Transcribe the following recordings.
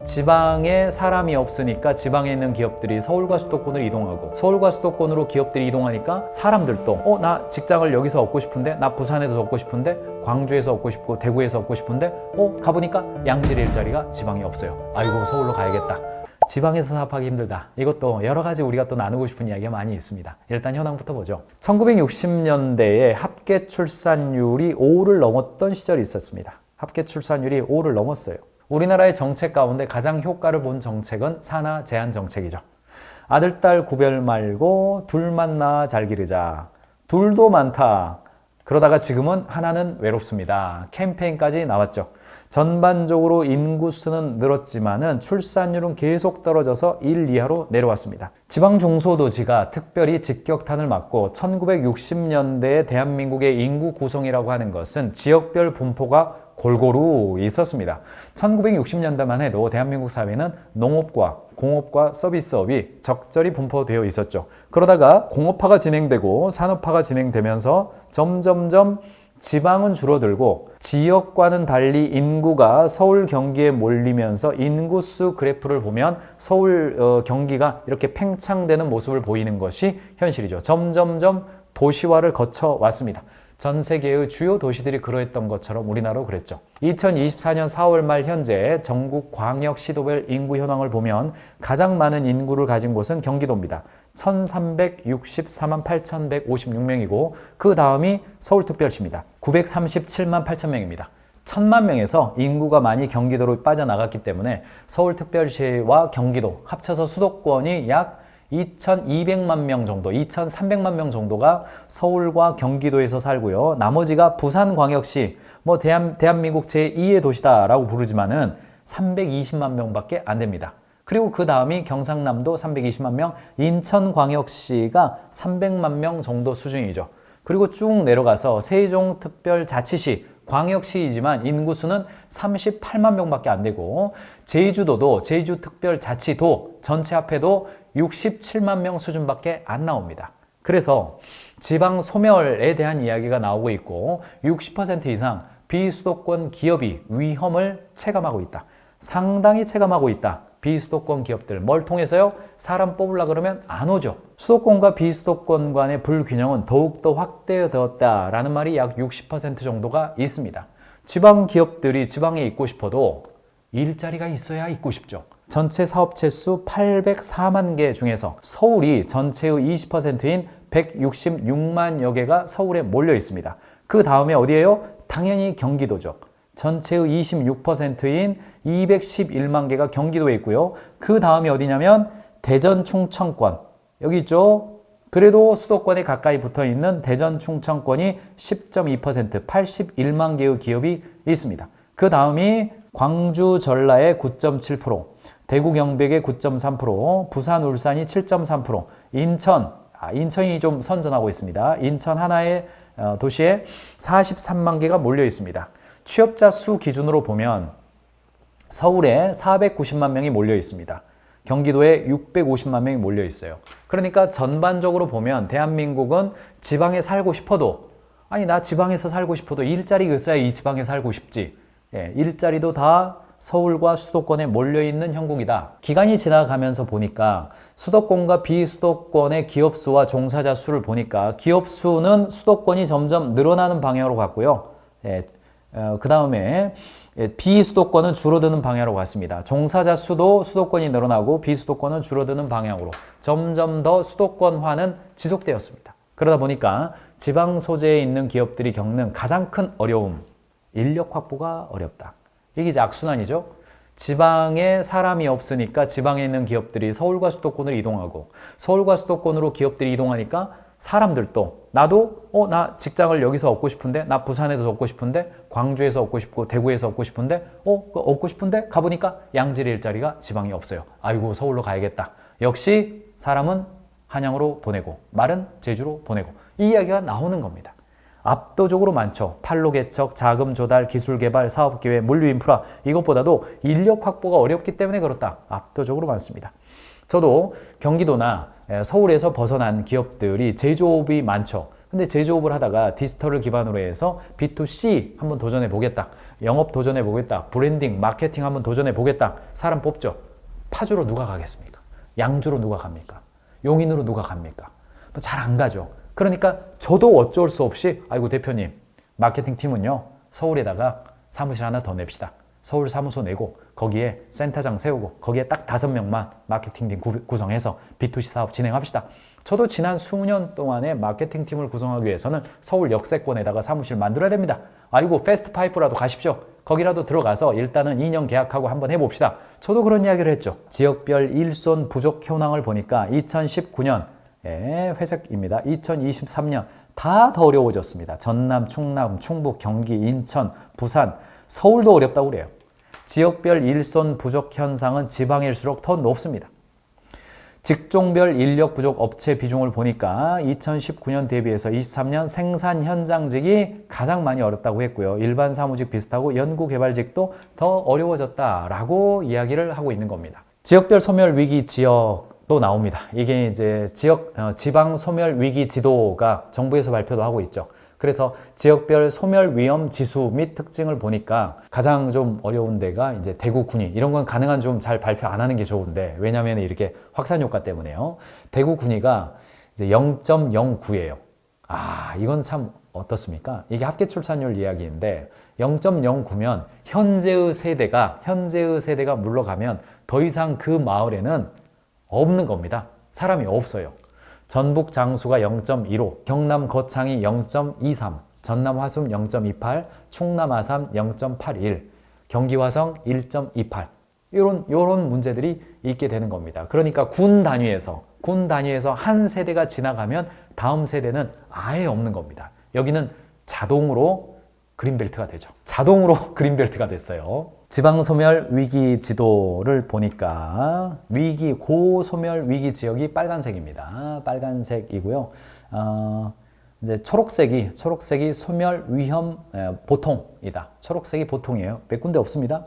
지방에 사람이 없으니까 지방에 있는 기업들이 서울과 수도권으로 이동하고, 서울과 수도권으로 기업들이 이동하니까 사람들도 나 직장을 여기서 얻고 싶은데, 나 부산에서 얻고 싶은데, 광주에서 얻고 싶고, 대구에서 얻고 싶은데 가보니까 양질의 일자리가 지방에 없어요. 아이고, 서울로 가야겠다. 지방에서 사업하기 힘들다. 이것도 여러 가지 우리가 또 나누고 싶은 이야기가 많이 있습니다. 일단 현황부터 보죠. 1960년대에 합계 출산율이 5를 넘었던 시절이 있었습니다. 합계 출산율이 5를 넘었어요. 우리나라의 정책 가운데 가장 효과를 본 정책은 산하 제한 정책이죠. 아들, 딸 구별 말고 둘만 낳아 잘 기르자. 둘도 많다. 그러다가 지금은 하나는 외롭습니다. 캠페인까지 나왔죠. 전반적으로 인구수는 늘었지만은 출산율은 계속 떨어져서 1 이하로 내려왔습니다. 지방 중소도시가 특별히 직격탄을 맞고 1960년대에 대한민국의 인구 구성이라고 하는 것은 지역별 분포가 골고루 있었습니다. 1960년대만 해도 대한민국 사회는 농업과 공업과 서비스업이 적절히 분포되어 있었죠. 그러다가 공업화가 진행되고 산업화가 진행되면서 점점점 지방은 줄어들고 지역과는 달리 인구가 서울, 경기에 몰리면서 인구수 그래프를 보면 서울, 경기가 이렇게 팽창되는 모습을 보이는 것이 현실이죠. 점점점 도시화를 거쳐 왔습니다. 전 세계의 주요 도시들이 그러했던 것처럼 우리나라도 그랬죠. 2024년 4월 말 현재 전국 광역 시도별 인구 현황을 보면 가장 많은 인구를 가진 곳은 경기도입니다. 1364만 8156명이고 그 다음이 서울특별시입니다. 937만 8000명입니다. 1000만 명에서 인구가 많이 경기도로 빠져나갔기 때문에 서울특별시와 경기도 합쳐서 수도권이 약 2200만 명 정도, 2300만 명 정도가 서울과 경기도에서 살고요. 나머지가 부산광역시, 대한민국 제2의 도시다라고 부르지만은 320만 명밖에 안 됩니다. 그리고 그 다음이 경상남도 320만 명, 인천광역시가 300만 명 정도 수준이죠. 그리고 쭉 내려가서 세종특별자치시, 광역시이지만 인구수는 38만 명밖에 안 되고, 제주도도 제주특별자치도 전체 합해도 67만 명 수준밖에 안 나옵니다. 그래서 지방 소멸에 대한 이야기가 나오고 있고 60% 이상 비수도권 기업이 위험을 체감하고 있다. 상당히 체감하고 있다. 비수도권 기업들 뭘 통해서요? 사람 뽑으려고 그러면 안 오죠. 수도권과 비수도권 간의 불균형은 더욱더 확대되었다라는 말이 약 60% 정도가 있습니다. 지방 기업들이 지방에 있고 싶어도 일자리가 있어야 있고 싶죠. 전체 사업체 수 804만 개 중에서 서울이 전체의 20%인 166만여 개가 서울에 몰려 있습니다. 그 다음에 어디예요? 당연히 경기도죠. 전체의 26%인 211만 개가 경기도에 있고요. 그 다음이 어디냐면 대전, 충청권. 여기 있죠? 그래도 수도권에 가까이 붙어 있는 대전, 충청권이 10.2%, 81만 개의 기업이 있습니다. 그 다음이 광주, 전라의 9.7%, 대구, 경백의 9.3%, 부산, 울산이 7.3%, 인천이 좀 선전하고 있습니다. 인천 하나의 도시에 43만 개가 몰려 있습니다. 취업자 수 기준으로 보면 서울에 490만 명이 몰려 있습니다. 경기도에 650만 명이 몰려 있어요. 그러니까 전반적으로 보면 대한민국은 지방에 살고 싶어도, 나 지방에서 살고 싶어도 일자리가 있어야 이 지방에 살고 싶지. 일자리도 다 서울과 수도권에 몰려있는 형국이다. 기간이 지나가면서 보니까 수도권과 비수도권의 기업 수와 종사자 수를 보니까 기업 수는 수도권이 점점 늘어나는 방향으로 갔고요. 그 다음에 비수도권은 줄어드는 방향으로 갔습니다. 종사자 수도 수도권이 늘어나고 비수도권은 줄어드는 방향으로 점점 더 수도권화는 지속되었습니다. 그러다 보니까 지방 소재에 있는 기업들이 겪는 가장 큰 어려움, 인력 확보가 어렵다. 이게 이제 악순환이죠. 지방에 사람이 없으니까 지방에 있는 기업들이 서울과 수도권으로 이동하고, 서울과 수도권으로 기업들이 이동하니까 사람들도 나도 나 직장을 여기서 얻고 싶은데, 나 부산에서 얻고 싶은데, 광주에서 얻고 싶고, 대구에서 얻고 싶은데 얻고 싶은데 가보니까 양질의 일자리가 지방에 없어요. 아이고, 서울로 가야겠다. 역시 사람은 한양으로 보내고 말은 제주로 보내고, 이 이야기가 나오는 겁니다. 압도적으로 많죠. 판로 개척, 자금 조달, 기술 개발, 사업 기회, 물류 인프라, 이것보다도 인력 확보가 어렵기 때문에 그렇다. 압도적으로 많습니다. 저도 경기도나 서울에서 벗어난 기업들이 제조업이 많죠. 근데 제조업을 하다가 디지털을 기반으로 해서 B2C 한번 도전해 보겠다. 영업 도전해 보겠다. 브랜딩, 마케팅 한번 도전해 보겠다. 사람 뽑죠. 파주로 누가 가겠습니까? 양주로 누가 갑니까? 용인으로 누가 갑니까? 잘 안 가죠. 그러니까 저도 어쩔 수 없이 아이고 대표님 마케팅 팀은요 서울에다가 사무실 하나 더 냅시다. 서울 사무소 내고 거기에 센터장 세우고 거기에 딱 5명만 마케팅팀 구성해서 B2C 사업 진행합시다. 저도 지난 수년 동안에 마케팅팀을 구성하기 위해서는 서울 역세권에다가 사무실 만들어야 됩니다. 아이고 패스트파이프라도 가십시오. 거기라도 들어가서 일단은 2년 계약하고 한번 해봅시다. 저도 그런 이야기를 했죠. 지역별 일손 부족 현황을 보니까 2019년 회색입니다. 2023년 다 더 어려워졌습니다. 전남, 충남, 충북, 경기, 인천, 부산, 서울도 어렵다고 그래요. 지역별 일손 부족 현상은 지방일수록 더 높습니다. 직종별 인력 부족 업체 비중을 보니까 2019년 대비해서 23년 생산 현장직이 가장 많이 어렵다고 했고요. 일반 사무직 비슷하고 연구개발직도 더 어려워졌다라고 이야기를 하고 있는 겁니다. 지역별 소멸 위기 지역도 나옵니다. 이게 이제 지방 소멸 위기 지도가 정부에서 발표도 하고 있죠. 그래서 지역별 소멸 위험 지수 및 특징을 보니까 가장 좀 어려운 데가 이제 대구, 군위 이런 건 가능한 좀 잘 발표 안 하는 게 좋은데 왜냐하면 이렇게 확산 효과 때문에요. 대구, 군위가 이제 0.09예요. 이건 참 어떻습니까? 이게 합계 출산율 이야기인데 0.09면 현재의 세대가 물러가면 더 이상 그 마을에는 없는 겁니다. 사람이 없어요. 전북 장수가 0.15, 경남 거창이 0.23, 전남 화순 0.28, 충남 아산 0.81, 경기 화성 1.28 이런 문제들이 있게 되는 겁니다. 그러니까 군 단위에서 한 세대가 지나가면 다음 세대는 아예 없는 겁니다. 여기는 자동으로 그린벨트가 되죠. 자동으로 그린벨트가 됐어요. 지방소멸 위기 지도를 보니까 고소멸 위기 지역이 빨간색입니다. 빨간색이고요. 이제 초록색이 소멸 위험 보통이다. 초록색이 보통이에요. 몇 군데 없습니다.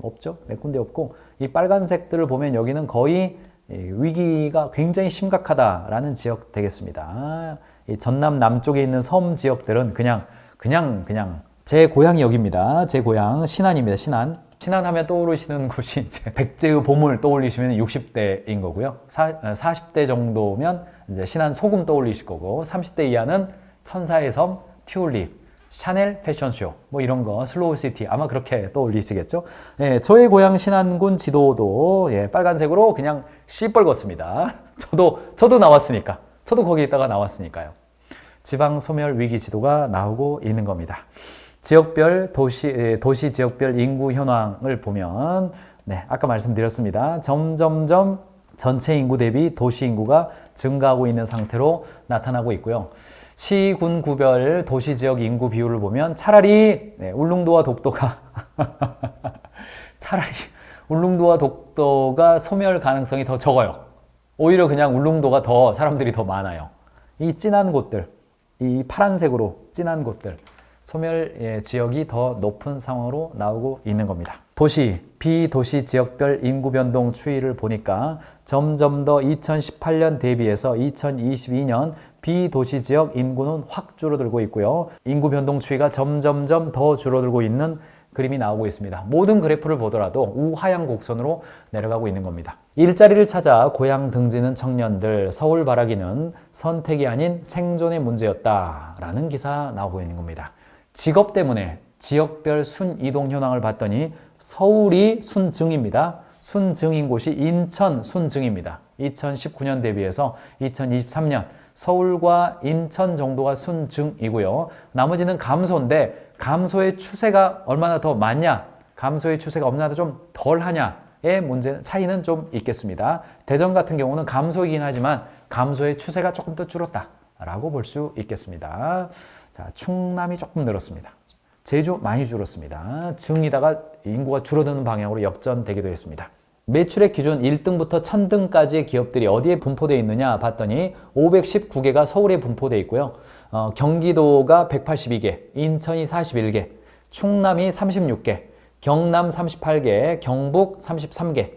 없죠. 몇 군데 없고 이 빨간색들을 보면 여기는 거의 위기가 굉장히 심각하다라는 지역 되겠습니다. 이 전남 남쪽에 있는 섬 지역들은 그냥 제 고향이 여기입니다. 제 고향 신안입니다. 신안 하면 떠오르시는 곳이 이제 백제의 보물 떠올리시면 60대인 거고요. 40대 정도면 이제 신안 소금 떠올리실 거고 30대 이하는 천사의 섬, 튤립, 샤넬 패션쇼 뭐 이런 거 슬로우시티 아마 그렇게 떠올리시겠죠. 저의 고향 신안군 지도도 빨간색으로 그냥 시뻘겋습니다. 저도 나왔으니까 저도 거기에다가 나왔으니까요. 지방 소멸 위기 지도가 나오고 있는 겁니다. 지역별 도시 지역별 인구 현황을 보면 아까 말씀드렸습니다. 점점점 전체 인구 대비 도시 인구가 증가하고 있는 상태로 나타나고 있고요. 시, 군, 구별 도시 지역 인구 비율을 보면 차라리 울릉도와 독도가 소멸 가능성이 더 적어요. 오히려 그냥 울릉도가 더 사람들이 더 많아요. 이 진한 곳들, 이 파란색으로 진한 곳들 소멸 지역이 더 높은 상황으로 나오고 있는 겁니다. 도시, 비도시 지역별 인구 변동 추이를 보니까 점점 더 2018년 대비해서 2022년 비도시 지역 인구는 확 줄어들고 있고요. 인구 변동 추이가 점점점 더 줄어들고 있는 그림이 나오고 있습니다. 모든 그래프를 보더라도 우하향 곡선으로 내려가고 있는 겁니다. 일자리를 찾아 고향 등지는 청년들, 서울 바라기는 선택이 아닌 생존의 문제였다라는 기사 나오고 있는 겁니다. 직업 때문에 지역별 순이동 현황을 봤더니 서울이 순증입니다. 순증인 곳이 인천 순증입니다. 2019년 대비해서 2023년 서울과 인천 정도가 순증이고요. 나머지는 감소인데 감소의 추세가 얼마나 더 많냐, 감소의 추세가 얼마나 좀 덜하냐의 문제 차이는 좀 있겠습니다. 대전 같은 경우는 감소이긴 하지만 감소의 추세가 조금 더 줄었다라고 볼 수 있겠습니다. 자, 충남이 조금 늘었습니다. 제주 많이 줄었습니다. 증이다가 인구가 줄어드는 방향으로 역전되기도 했습니다. 매출액 기준 1등부터 1000등까지의 기업들이 어디에 분포되어 있느냐 봤더니 519개가 서울에 분포되어 있고요. 경기도가 182개, 인천이 41개, 충남이 36개, 경남 38개, 경북 33개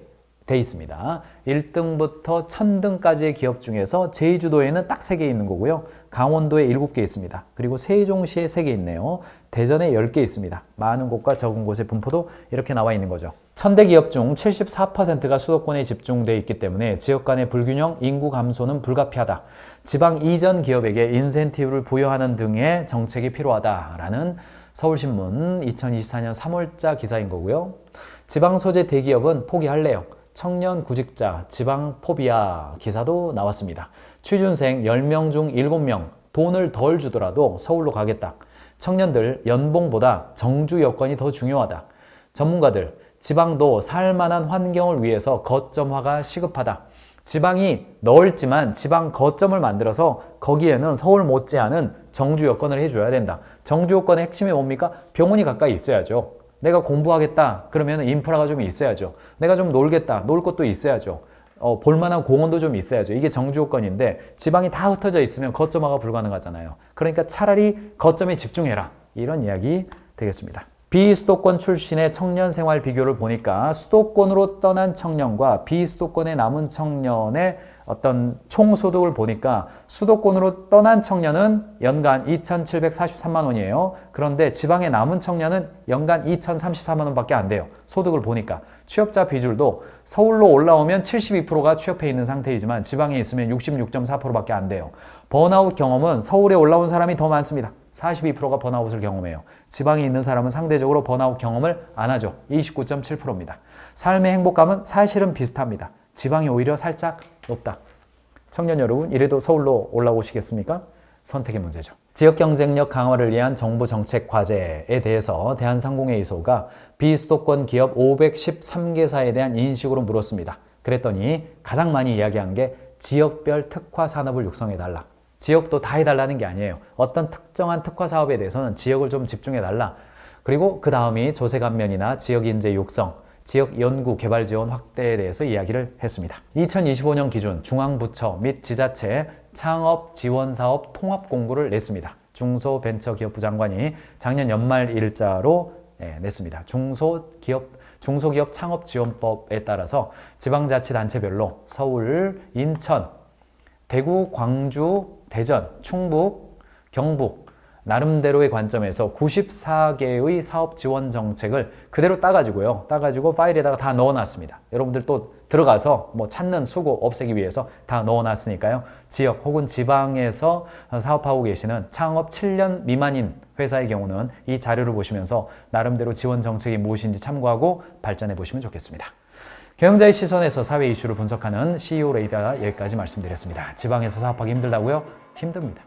돼 있습니다. 1등부터 1000등까지의 기업 중에서 제주도에는 딱 3개 있는 거고요. 강원도에 7개 있습니다. 그리고 세종시에 3개 있네요. 대전에 10개 있습니다. 많은 곳과 적은 곳의 분포도 이렇게 나와 있는 거죠. 1000대 기업 중 74%가 수도권에 집중되어 있기 때문에 지역 간의 불균형, 인구 감소는 불가피하다. 지방 이전 기업에게 인센티브를 부여하는 등의 정책이 필요하다라는 서울신문 2024년 3월자 기사인 거고요. 지방 소재 대기업은 포기할래요. 청년 구직자 지방 포비아 기사도 나왔습니다. 취준생 10명 중 7명 돈을 덜 주더라도 서울로 가겠다. 청년들 연봉보다 정주 여건이 더 중요하다. 전문가들 지방도 살만한 환경을 위해서 거점화가 시급하다. 지방이 넓지만 지방 거점을 만들어서 거기에는 서울 못지않은 정주 여건을 해줘야 된다. 정주 여건의 핵심이 뭡니까? 병원이 가까이 있어야죠. 내가 공부하겠다 그러면 인프라가 좀 있어야죠. 내가 좀 놀겠다 놀 곳도 있어야죠. 볼만한 공원도 좀 있어야죠. 이게 정주 요건인데 지방이 다 흩어져 있으면 거점화가 불가능하잖아요. 그러니까 차라리 거점에 집중해라. 이런 이야기 되겠습니다. 비수도권 출신의 청년 생활 비교를 보니까 수도권으로 떠난 청년과 비수도권에 남은 청년의 어떤 총소득을 보니까 수도권으로 떠난 청년은 연간 2,743만 원이에요. 그런데 지방에 남은 청년은 연간 2,034만 원밖에 안 돼요. 소득을 보니까. 취업자 비율도 서울로 올라오면 72%가 취업해 있는 상태이지만 지방에 있으면 66.4%밖에 안 돼요. 번아웃 경험은 서울에 올라온 사람이 더 많습니다. 42%가 번아웃을 경험해요. 지방에 있는 사람은 상대적으로 번아웃 경험을 안 하죠. 29.7%입니다. 삶의 행복감은 사실은 비슷합니다. 지방이 오히려 살짝 높다. 청년 여러분, 이래도 서울로 올라오시겠습니까? 선택의 문제죠. 지역 경쟁력 강화를 위한 정부 정책 과제에 대해서 대한상공회의소가 비수도권 기업 513개사에 대한 인식으로 물었습니다. 그랬더니 가장 많이 이야기한 게 지역별 특화 산업을 육성해달라. 지역도 다 해달라는 게 아니에요. 어떤 특정한 특화 사업에 대해서는 지역을 좀 집중해달라. 그리고 그 다음이 조세감면이나 지역인재 육성, 지역 연구 개발 지원 확대에 대해서 이야기를 했습니다. 2025년 기준 중앙부처 및 지자체 창업 지원 사업 통합 공고를 냈습니다. 중소벤처기업부 장관이 작년 연말 일자로 냈습니다. 중소기업 창업지원법에 따라서 지방자치단체별로 서울, 인천, 대구, 광주, 대전, 충북, 경북 나름대로의 관점에서 94개의 사업 지원 정책을 그대로 따가지고요. 따가지고 파일에다가 다 넣어놨습니다. 여러분들 또 들어가서 뭐 찾는 수고 없애기 위해서 다 넣어놨으니까요. 지역 혹은 지방에서 사업하고 계시는 창업 7년 미만인 회사의 경우는 이 자료를 보시면서 나름대로 지원 정책이 무엇인지 참고하고 발전해 보시면 좋겠습니다. 경영자의 시선에서 사회 이슈를 분석하는 CEO 레이더 여기까지 말씀드렸습니다. 지방에서 사업하기 힘들다고요? 힘듭니다.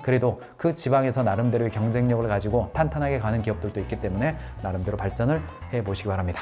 그래도 그 지방에서 나름대로의 경쟁력을 가지고 탄탄하게 가는 기업들도 있기 때문에 나름대로 발전을 해보시기 바랍니다.